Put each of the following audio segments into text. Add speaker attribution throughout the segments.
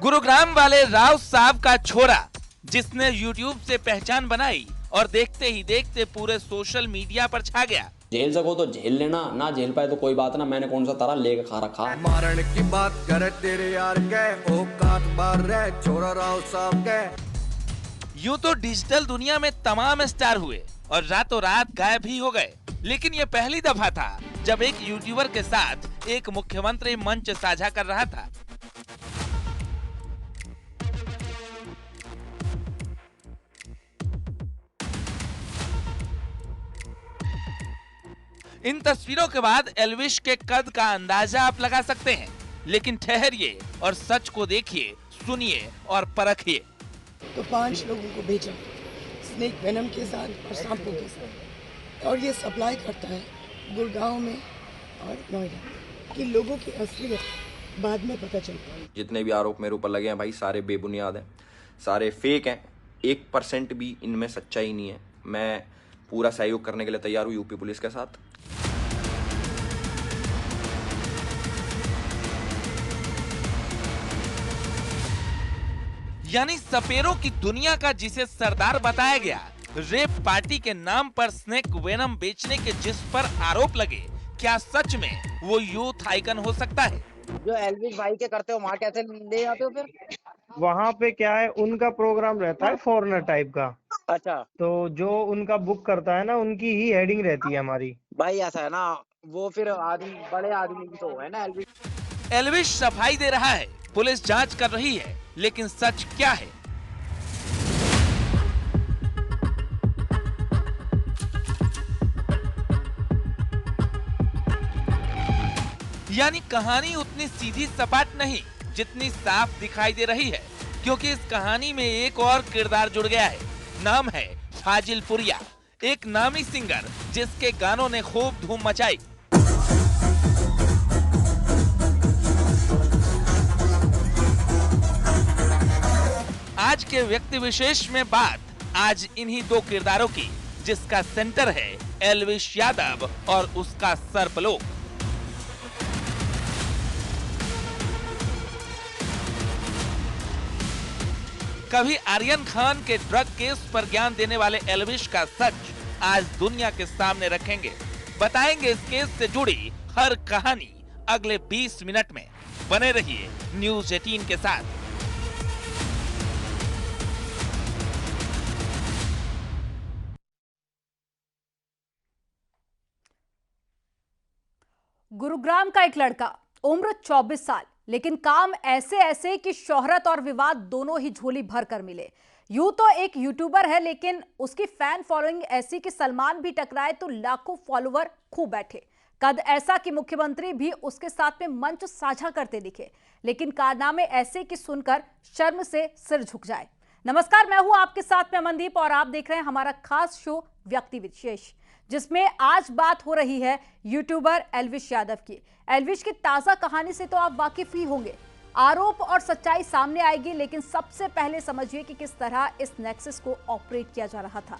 Speaker 1: गुरुग्राम वाले राव साहब का छोरा जिसने यूट्यूब से पहचान बनाई और देखते ही देखते पूरे सोशल मीडिया पर छा गया।
Speaker 2: झेल सको तो झेल लेना, ना झेल पाए तो कोई बात ना, मैंने कौन सा तारा लेके खा रखा।
Speaker 3: मारन की बात करे तेरे यार के औकात बार रे छोरा राव साहब के।
Speaker 1: यूं तो डिजिटल दुनिया में तमाम स्टार हुए और रातों रात गायब ही हो गए, लेकिन ये पहली दफा था जब एक यूट्यूबर के साथ एक मुख्यमंत्री मंच साझा कर रहा था। इन तस्वीरों के बाद एल्विश के कद का अंदाजा आप लगा सकते हैं, लेकिन ठहरिए और सच को देखिए, सुनिए और परखिए।
Speaker 4: तो 5 लोगों को भेजा स्नेक वेनम के साथ और सांपों के साथ, और ये सप्लाई करता है गुड़गांव में और नोएडा कि लोगों की असलियत बाद में पता चलता है।
Speaker 5: जितने भी आरोप मेरे ऊपर लगे हैं भाई, सारे बेबुनियाद हैं, सारे फेक हैं, 1% भी इनमें सच्चाई नहीं है। मैं पूरा सहयोग करने के लिए तैयार हूँ यूपी पुलिस के साथ।
Speaker 1: यानी सपेरों की दुनिया का जिसे सरदार बताया गया, रेप पार्टी के नाम पर स्नेक वेनम बेचने के जिस पर आरोप लगे, क्या सच में वो यूथ आइकन हो सकता है?
Speaker 6: जो एल्विश भाई के करते हो वहाँ कैसे ले आते हो फिर?
Speaker 7: वहाँ पे क्या है, उनका प्रोग्राम रहता है फॉरेनर टाइप का।
Speaker 6: अच्छा,
Speaker 7: तो जो उनका बुक करता है ना, उनकी ही हेडिंग रहती है हमारी।
Speaker 6: भाई ऐसा है ना, वो फिर आदमी बड़े आदमी भी तो है ना एल्विश।
Speaker 1: एल्विश सफाई दे रहा है, पुलिस जांच कर रही है, लेकिन सच क्या है? यानी कहानी उतनी सीधी सपाट नहीं जितनी साफ दिखाई दे रही है, क्योंकि इस कहानी में एक और किरदार जुड़ गया है। नाम है फाजिल पुरिया, एक नामी सिंगर जिसके गानों ने खूब धूम मचाई। आज के व्यक्ति विशेष में बात आज इन्हीं दो किरदारों की, जिसका सेंटर है एल्विश यादव और उसका सर्पलोक। कभी आर्यन खान के ड्रग केस पर ज्ञान देने वाले एल्विश का सच आज दुनिया के सामने रखेंगे। बताएंगे इस केस से जुड़ी हर कहानी अगले 20 मिनट में। बने रहिए न्यूज़ 18 के साथ।
Speaker 8: गुरुग्राम का एक लड़का, उम्र 24 साल, लेकिन काम ऐसे ऐसे कि शोहरत और विवाद दोनों ही झोली भर कर मिले। यूं तो एक यूट्यूबर है, लेकिन उसकी फैन फॉलोइंग ऐसी कि सलमान भी टकराए तो लाखों फॉलोअर खूब बैठे। कद ऐसा कि मुख्यमंत्री भी उसके साथ में मंच साझा करते दिखे, लेकिन कारनामे ऐसे कि सुनकर शर्म से सिर झुक जाए। नमस्कार, मैं हूं आपके साथ में अमनदीप और आप देख रहे हैं हमारा खास शो व्यक्ति विशेष, जिसमें आज बात हो रही है यूट्यूबर एल्विश यादव की। एल्विश की ताजा कहानी से तो आप वाकिफ ही होंगे। आरोप और सच्चाई सामने आएगी, लेकिन सबसे पहले समझिए कि किस तरह इस नेक्सस को ऑपरेट किया जा रहा था।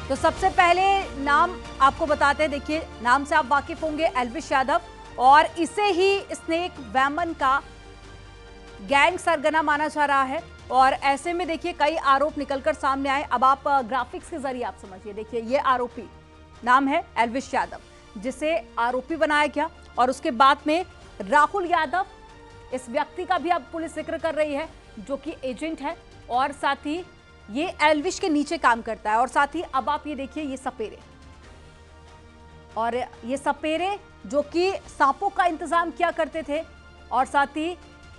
Speaker 8: तो सबसे पहले नाम आपको बताते हैं। देखिए, नाम से आप वाकिफ होंगे, एल्विश यादव, और इसे ही स्नेक वेमन का गैंग सरगना माना जा रहा है। और ऐसे में देखिए कई आरोप निकलकर सामने आए। अब आप ग्राफिक्स के जरिए आप समझिए। देखिए, ये आरोपी नाम है एल्विश यादव, जिसे आरोपी बनाया गया, और उसके बाद में राहुल यादव, इस व्यक्ति का भी अब पुलिस जिक्र कर रही है, जो कि एजेंट है, और साथ ही ये एल्विश के नीचे काम करता है। और साथ ही अब आप ये देखिए, ये सपेरे, और ये सपेरे जो कि सांपों का इंतजाम किया करते थे, और साथ ही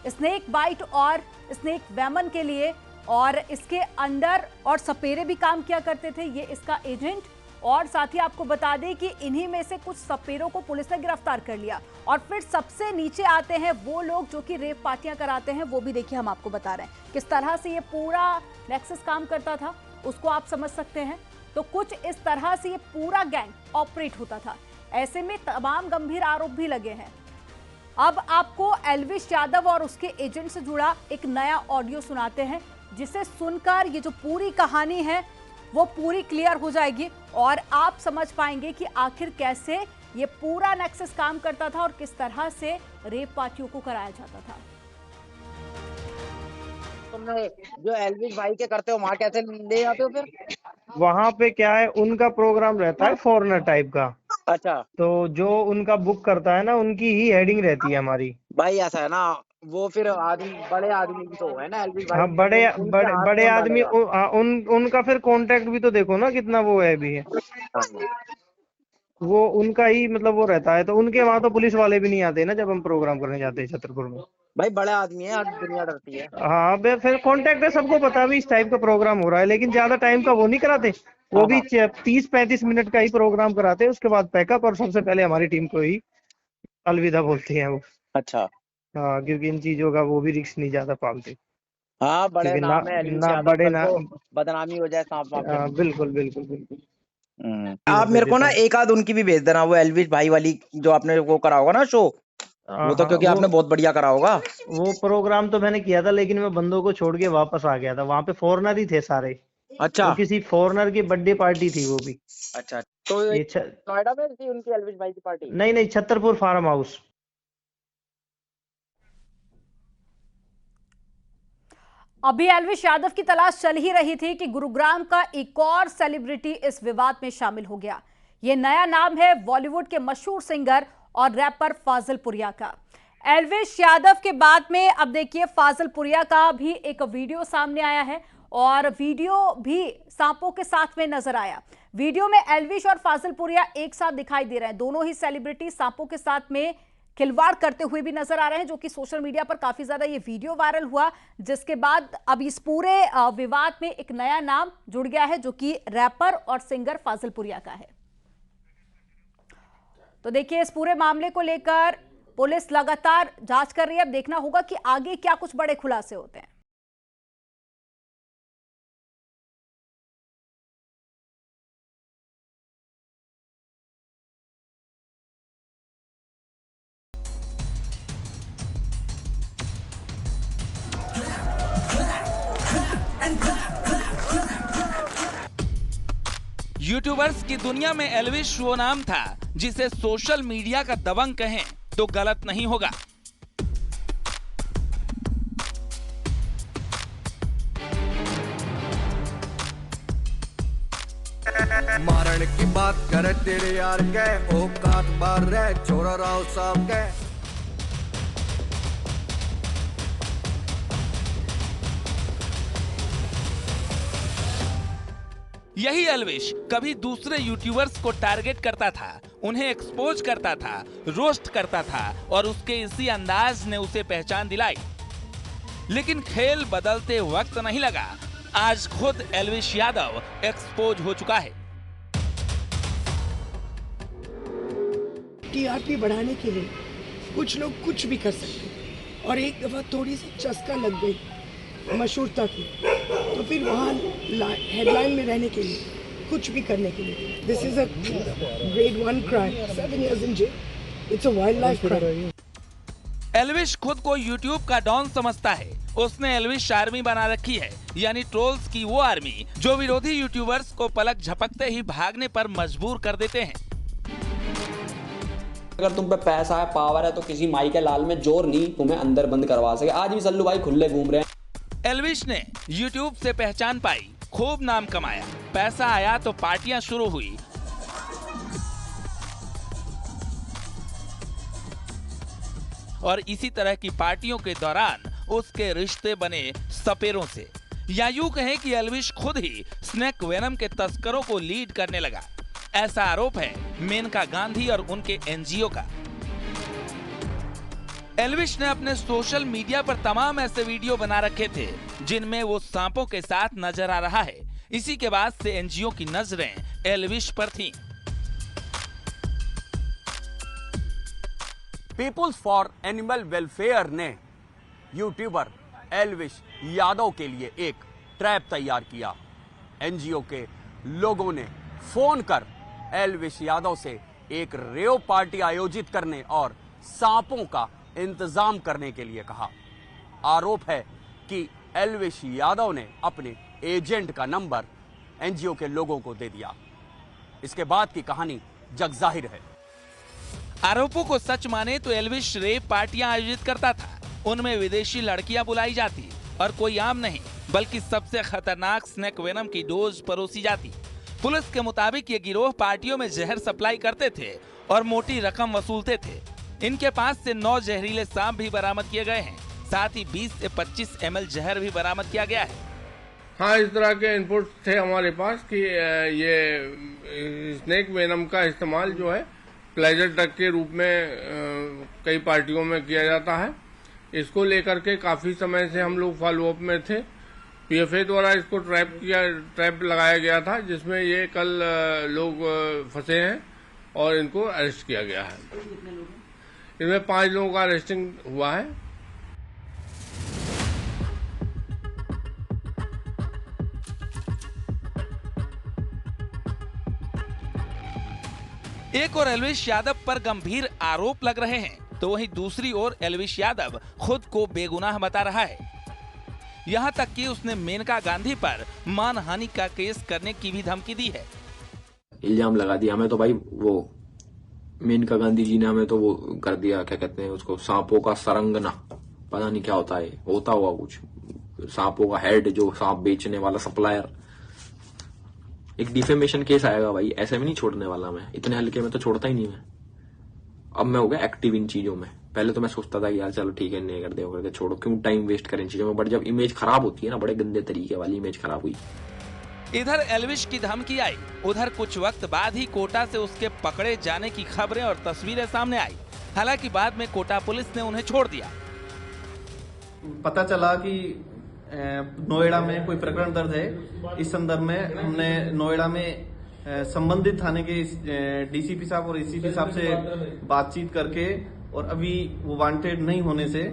Speaker 8: स्नेक बाइट और स्नेक वेमन के लिए, और इसके अंडर और सपेरे भी काम किया करते थे, ये इसका एजेंट। और साथ ही आपको बता दें कि इन्हीं में से कुछ सपेरों को पुलिस ने गिरफ्तार कर लिया। और फिर सबसे नीचे आते हैं वो लोग जो कि रेप पार्टियां कराते हैं, वो भी देखिए हम आपको बता रहे हैं किस तरह से ये पूरा नेक्सस काम करता था, उसको आप समझ सकते हैं। तो कुछ इस तरह से ये पूरा गैंग ऑपरेट होता था। ऐसे में तमाम गंभीर आरोप भी लगे हैं। अब आपको एल्विश यादव और उसके एजेंट से जुड़ा एक नया ऑडियो सुनाते हैं, जिसे सुनकर ये जो पूरी कहानी है वो पूरी क्लियर हो जाएगी और आप समझ पाएंगे कि आखिर कैसे ये पूरा नेक्सस काम करता था और किस तरह से रेप पार्टियों को कराया जाता था।
Speaker 6: तुमने जो एल्विश भाई के करते हो वहाँ कैसे ले आते हो फिर?
Speaker 7: वहां पे क्या है, उनका प्रोग्राम रहता है फॉरेनर टाइप का,
Speaker 6: अच्छा
Speaker 7: तो जो उनका बुक करता है ना, उनकी ही हेडिंग रहती है हमारी।
Speaker 6: भाई, ऐसा है ना, वो फिर आदमी, बड़े आदमी भी तो है ना एल्विश भाई,
Speaker 7: हाँ, बड़े
Speaker 6: उनके
Speaker 7: बड़े
Speaker 6: हाथ
Speaker 7: बड़े
Speaker 6: कौन
Speaker 7: आदमी
Speaker 6: डालेगा?
Speaker 7: उनका फिर कांटेक्ट भी तो देखो ना कितना वो है भी है।
Speaker 6: हाँ।
Speaker 7: वो उनका ही मतलब वो रहता है, तो उनके वहां तो पुलिस वाले भी नहीं आते ना जब हम प्रोग्राम करने जाते हैं छतरपुर में।
Speaker 6: भाई बड़े आदमी है, आज दुनिया डरती है।
Speaker 7: हाँ फिर कांटेक्ट है, सबको पता भी इस टाइप का प्रोग्राम हो रहा है, लेकिन ज्यादा टाइम का वो नहीं कराते। वो
Speaker 6: हाँ
Speaker 7: भी
Speaker 6: हाँ
Speaker 7: 30-35 मिनट का ही प्रोग्राम कराते हैं, उसके बाद पैकअप, और सबसे पहले हमारी टीम को ही अलविदा बोलते हैं वो।
Speaker 6: अच्छा।
Speaker 7: हाँ, क्योंकि इन चीजों का वो भी रिस्क नहीं ज्यादा पालते,
Speaker 6: हाँ, बड़े
Speaker 7: क्योंकि ना
Speaker 6: नाम है एल्विश
Speaker 7: ना
Speaker 6: यादव,
Speaker 7: बड़े
Speaker 6: कल
Speaker 7: ना।
Speaker 6: को बदनामी हो जाए सांप वाप के।
Speaker 7: बिल्कुल बिल्कुल बिल्कुल।
Speaker 9: आप मेरे को ना एक आध उनकी भी भेज देना, वो एल्विश भाई वाली जो आपने वो करा होगा ना शो, वो तो
Speaker 7: हाँ,
Speaker 9: क्योंकि आपने बहुत बढ़िया करा होगा।
Speaker 7: वो प्रोग्राम तो मैंने किया था, लेकिन मैं बंदों को छोड़ के वापस आ गया था। वहां पे फॉरेनर ही थे सारे।
Speaker 9: अच्छा
Speaker 7: वो किसी फॉरेनर की बर्थडे पार्टी थी वो भी।
Speaker 9: अच्छा। तो
Speaker 7: ये
Speaker 6: नोएडा में थी उनकी एल्विश भाई की पार्टी?
Speaker 7: नहीं नहीं, छतरपुर फार्म हाउस।
Speaker 8: अभी एल्विश यादव की तलाश चल ही रही थी कि गुरुग्राम का एक और सेलिब्रिटी इस विवाद में शामिल हो गया। यह नया नाम है बॉलीवुड के मशहूर सिंगर और रैपर फाजिल पुरिया का। एल्विश यादव के बाद में अब देखिए फाजिल पुरिया का भी एक वीडियो सामने आया है, और वीडियो भी सांपों के साथ में नजर आया। वीडियो में एल्विश और फाजिल पुरिया एक साथ दिखाई दे रहे हैं। दोनों ही सेलिब्रिटी सांपों के साथ में खिलवाड़ करते हुए भी नजर आ रहे हैं, जो कि सोशल मीडिया पर काफी ज्यादा ये वीडियो वायरल हुआ, जिसके बाद अब इस पूरे विवाद में एक नया नाम जुड़ गया है, जो कि रैपर और सिंगर फाजिल पुरिया का है। तो देखिए, इस पूरे मामले को लेकर पुलिस लगातार जांच कर रही है। अब देखना होगा कि आगे क्या कुछ बड़े खुलासे होते हैं।
Speaker 1: यूट्यूबर्स की दुनिया में एल्विश वो नाम था जिसे सोशल मीडिया का दबंग कहें तो गलत नहीं होगा।
Speaker 3: मारण की बात करे तेरे यार के औकात बार रहे छोरा राव साहब के।
Speaker 1: यही एल्विश कभी दूसरे यूट्यूबर्स को टारगेट करता था, उन्हें एक्सपोज करता था, रोस्ट करता था, और उसके इसी अंदाज ने उसे पहचान दिलाई। लेकिन खेल बदलते वक्त नहीं लगा। आज खुद एल्विश यादव एक्सपोज हो चुका है।
Speaker 4: टीआरपी बढ़ाने के लिए कुछ लोग कुछ भी कर सकते हैं, और एक दफा थोड़ी सी चस्का लग गई मशहूरता की, तो फिर वहाँ हेडलाइन में रहने के लिए कुछ भी करने के लिए। This is a grade 1 crime, 7 years in jail. It's a wildlife crime.
Speaker 1: Elvish खुद को यूट्यूब का डॉन समझता है। उसने एल्विश आर्मी बना रखी है, यानी ट्रोल्स की वो आर्मी जो विरोधी यूट्यूबर्स को पलक झपकते ही भागने पर मजबूर कर देते हैं।
Speaker 2: अगर तुम पे पैसा है, पावर है, तो किसी माई के लाल में जोर नहीं तुम्हें अंदर बंद करवा सके। आज भी सल्लू भाई खुले घूम रहे हैं।
Speaker 1: एल्विश ने यूट्यूब से पहचान पाई, खूब नाम कमाया, पैसा आया तो पार्टियां शुरू हुई। और इसी तरह की पार्टियों के दौरान उसके रिश्ते बने सपेरों से, या यूं कहें कि एल्विश खुद ही स्नेक वेनम के तस्करों को लीड करने लगा। ऐसा आरोप है मेनका गांधी और उनके एनजीओ का। एल्विश ने अपने सोशल मीडिया पर तमाम ऐसे वीडियो बना रखे थे जिनमें वो सांपों के साथ नजर आ रहा है। इसी के बाद से एनजीओ की नजरें एल्विश पर थीं।
Speaker 10: पीपुल्स फॉर एनिमल वेलफेयर ने यूट्यूबर एल्विश यादव के लिए एक ट्रैप तैयार किया। एनजीओ के लोगों ने फोन कर एल्विश यादव से एक रेव पार्टी आयोजित करने और सांपों का इंतजाम करने के लिए कहा। आरोप है कि एल्विश यादव ने अपने एजेंट का नंबर एनजीओ के लोगों को दे दिया। इसके बाद की कहानी जगजाहिर है।
Speaker 1: आरोपों को सच माने तो एल्विश रेप पार्टियां आयोजित करता था। उनमें विदेशी लड़कियां बुलाई जाती और कोई आम नहीं बल्कि सबसे खतरनाक स्नेक वेनम की डोज परोसी जाती। पुलिस के मुताबिक ये गिरोह पार्टियों में जहर सप्लाई करते थे और मोटी रकम वसूलते थे। इनके पास से 9 जहरीले सांप भी बरामद किए गए हैं। साथ ही 20 से 25 ml जहर भी बरामद किया गया है।
Speaker 11: हाँ, इस तरह के इनपुट थे हमारे पास कि ये स्नेक वेनम का इस्तेमाल जो है प्लेजर ड्रग के रूप में कई पार्टियों में किया जाता है। इसको लेकर के काफी समय से हम लोग फॉलोअप में थे। पीएफए द्वारा इसको ट्रैप लगाया गया था, जिसमें ये कल लोग फंसे हैं और इनको अरेस्ट किया गया है। इसमें 5 लोगों का अरेस्टिंग हुआ है।
Speaker 1: एक और एल्विश यादव पर गंभीर आरोप लग रहे हैं, तो वहीं दूसरी ओर एल्विश यादव खुद को बेगुनाह बता रहा है। यहां तक कि उसने मेनका गांधी पर मानहानि का केस करने की भी धमकी दी है।
Speaker 5: इल्जाम लगा दिया हमें, तो भाई वो मेनका गांधी जी ने हमें तो वो कर दिया, क्या कहते हैं उसको, सांपों का सरंगना, पता नहीं क्या होता है, होता हुआ कुछ सांपों का हेड, जो सांप बेचने वाला सप्लायर। एक डिफेमेशन केस आएगा भाई, ऐसे में नहीं छोड़ने वाला मैं, इतने हल्के में तो छोड़ता ही नहीं मैं। अब मैं हो गया एक्टिव इन चीजों में। पहले तो मैं सोचता था कि यार चलो ठीक है, नहीं कर दे करके छोड़ो, क्यों टाइम वेस्ट करें इन चीजों में। बट जब इमेज खराब होती है ना, बड़े गंदे तरीके वाली इमेज खराब हुई।
Speaker 1: इधर एल्विश की धमकी आई, उधर कुछ वक्त बाद ही कोटा से उसके पकड़े जाने की खबरें और तस्वीरें सामने आई। हालांकि बाद में कोटा पुलिस ने उन्हें छोड़ दिया।
Speaker 12: पता चला कि नोएडा में कोई प्रकरण दर्ज है। इस संदर्भ में हमने नोएडा में संबंधित थाने के डीसीपी साहब और एसीपी साहब से बातचीत करके, और अभी वो वांटेड नहीं होने से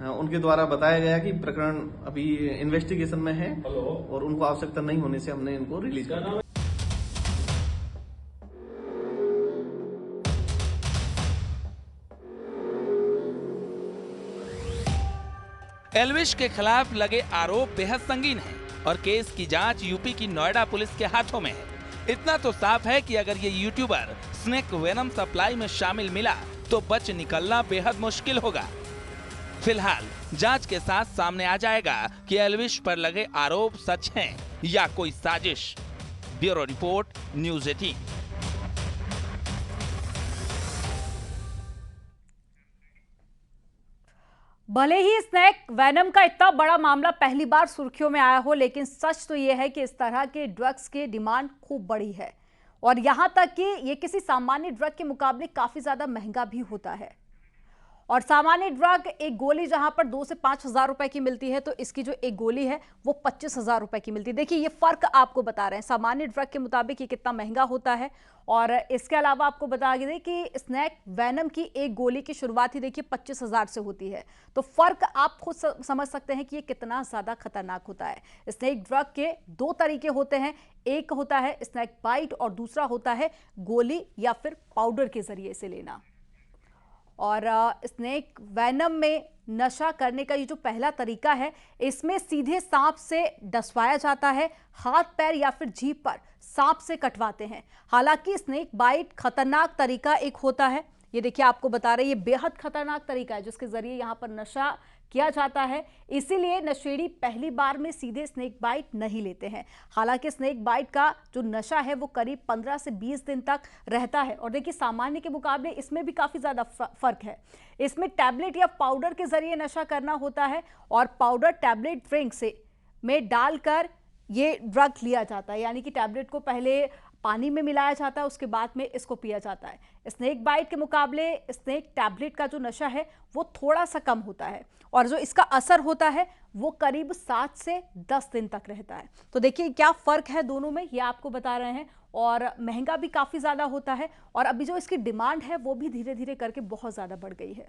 Speaker 12: उनके द्वारा बताया गया कि प्रकरण अभी इन्वेस्टिगेशन में है और उनको आवश्यकता नहीं होने से हमने इनको रिलीज कर दिया।
Speaker 1: एल्विश के खिलाफ लगे आरोप बेहद संगीन हैं और केस की जांच यूपी की नोएडा पुलिस के हाथों में है। इतना तो साफ है कि अगर ये यूट्यूबर स्नेक वेनम सप्लाई में शामिल मिला तो बच निकलना बेहद मुश्किल होगा। फिलहाल जांच के साथ सामने आ जाएगा कि एल्विश पर लगे आरोप सच हैं या कोई साजिश। Bureau report, news 18।
Speaker 8: भले ही स्नेक वेनम का इतना बड़ा मामला पहली बार सुर्खियों में आया हो, लेकिन सच तो यह है कि इस तरह के ड्रग्स की डिमांड खूब बड़ी है और यहां तक कि ये किसी सामान्य ड्रग के मुकाबले काफी ज्यादा महंगा भी होता है। और सामान्य ड्रग एक गोली जहां पर 2 से 5 हजार रुपए की मिलती है, तो इसकी जो एक गोली है वो 25 हजार रुपए की मिलती है। देखिए ये फर्क आपको बता रहे हैं सामान्य ड्रग के मुताबिक ये कितना महंगा होता है। और इसके अलावा आपको बता दें कि स्नेक वेनम की एक गोली की शुरुआत ही देखिए 25 हजार से होती है। तो फर्क आप खुद समझ सकते हैं कि ये कितना ज्यादा खतरनाक होता है। स्नेक ड्रग के 2 तरीके होते हैं, एक होता है स्नेक बाइट और दूसरा होता है गोली या फिर पाउडर के जरिए से लेना। और स्नेक वेनम में नशा करने का ये जो पहला तरीका है, इसमें सीधे सांप से डसवाया जाता है, हाथ पैर या फिर जीभ पर सांप से कटवाते हैं। हालांकि स्नेक बाइट खतरनाक तरीका एक होता है, ये देखिए आपको बता रहे हैं, ये बेहद खतरनाक तरीका है जिसके जरिए यहाँ पर नशा किया जाता है। इसीलिए नशेड़ी पहली बार में सीधे स्नेक बाइट नहीं लेते हैं। हालांकि स्नेक बाइट का जो नशा है वो करीब 15 से 20 दिन तक रहता है। और देखिए सामान्य के मुकाबले इसमें भी काफ़ी ज़्यादा फर्क है। इसमें टैबलेट या पाउडर के जरिए नशा करना होता है और पाउडर टैबलेट ड्रिंक से में डालकर ये ड्रग लिया जाता है, यानी कि टैबलेट को पहले पानी में मिलाया जाता है, उसके बाद में इसको पिया जाता है। स्नेक बाइट के मुकाबले स्नेक टैबलेट का जो नशा है वो थोड़ा सा कम होता है और जो इसका असर होता है वो करीब 7 से 10 दिन तक रहता है। तो देखिए क्या फ़र्क है दोनों में, ये आपको बता रहे हैं। और महंगा भी काफ़ी ज़्यादा होता है और अभी जो इसकी डिमांड है वो भी धीरे धीरे करके बहुत ज़्यादा बढ़ गई है।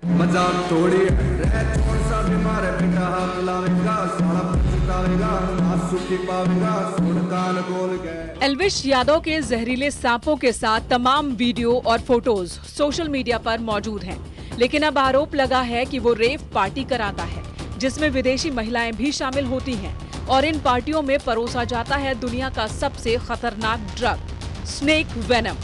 Speaker 3: मजाक थोड़ी छोड़ सा बीमार बेटा हाथ लावेगा, सारा पछतावेगा, आंसू की पावेगा, सुन कान खोल के।
Speaker 13: एल्विश यादव के जहरीले सांपों के साथ तमाम वीडियो और फोटोज सोशल मीडिया पर मौजूद हैं, लेकिन अब आरोप लगा है कि वो रेव पार्टी कराता है जिसमें विदेशी महिलाएं भी शामिल होती हैं और इन पार्टियों में परोसा जाता है दुनिया का सबसे खतरनाक ड्रग। Snake venom.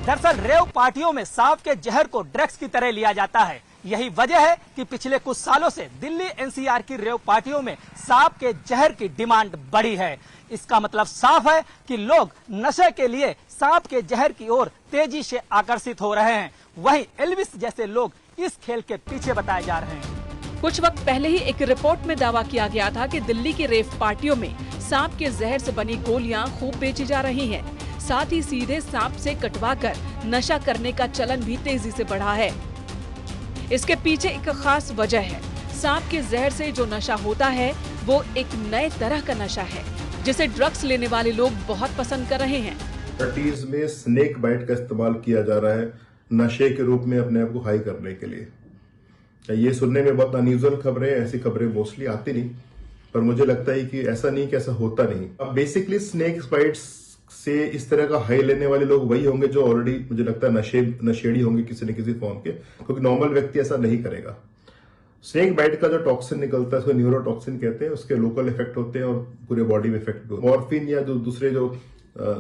Speaker 14: दरअसल रेव पार्टियों में सांप के जहर को ड्रग्स की तरह लिया जाता है। यही वजह है कि पिछले कुछ सालों से दिल्ली एनसीआर की रेव पार्टियों में सांप के जहर की डिमांड बढ़ी है। इसका मतलब साफ है कि लोग नशे के लिए सांप के जहर की ओर तेजी से आकर्षित हो रहे हैं। वहीं एल्विस जैसे लोग इस खेल के पीछे बताए जा रहे हैं।
Speaker 13: कुछ वक्त पहले ही एक रिपोर्ट में दावा किया गया था कि दिल्ली की रेव पार्टियों में सांप के जहर से बनी गोलियां खूब बेची जा रही हैं। साथ ही सीधे सांप से कटवाकर नशा करने का चलन भी तेजी से बढ़ा है। इसके पीछे एक खास वजह है। सांप के जहर से जो नशा होता है वो एक नए तरह का नशा है जिसे ड्रग्स लेने वाले लोग बहुत पसंद कर रहे हैं।
Speaker 15: पार्टीज में स्नेक बाइट का इस्तेमाल किया जा रहा है नशे के रूप में अपने आप को हाई करने के लिए। ये सुनने में बहुत अनयूजुअल खबरें, ऐसी खबरें मोस्टली आती नहीं, पर मुझे लगता है कि ऐसा नहीं कि ऐसा होता नहीं। अब बेसिकली स्नेक बाइट्स से इस तरह का हाई लेने वाले लोग वही होंगे जो ऑलरेडी मुझे लगता है नशेड़ी होंगे किसी न किसी फॉर्म के, क्योंकि नॉर्मल व्यक्ति ऐसा नहीं करेगा। स्नेक बाइट का जो टॉक्सिन निकलता है उसको न्यूरोटॉक्सिन कहते हैं। उसके लोकल इफेक्ट होते हैं और पूरे बॉडी में इफेक्ट होते हैं। मॉर्फिन या जो दूसरे जो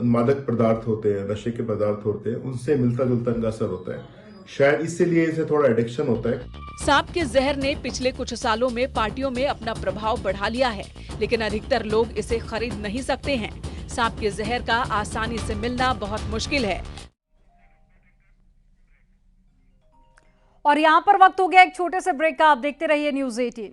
Speaker 15: मादक पदार्थ होते हैं, नशे के पदार्थ होते हैं, उनसे मिलता जुलता इनका असर होता है। शायद इसीलिए इसे थोड़ा एडिक्शन होता है।
Speaker 13: सांप के जहर ने पिछले कुछ सालों में पार्टियों में अपना प्रभाव बढ़ा लिया है, लेकिन अधिकतर लोग इसे खरीद नहीं सकते हैं। सांप के जहर का आसानी से मिलना बहुत मुश्किल है।
Speaker 8: और यहाँ पर वक्त हो गया एक छोटे से ब्रेक का। आप देखते रहिए न्यूज़ 18।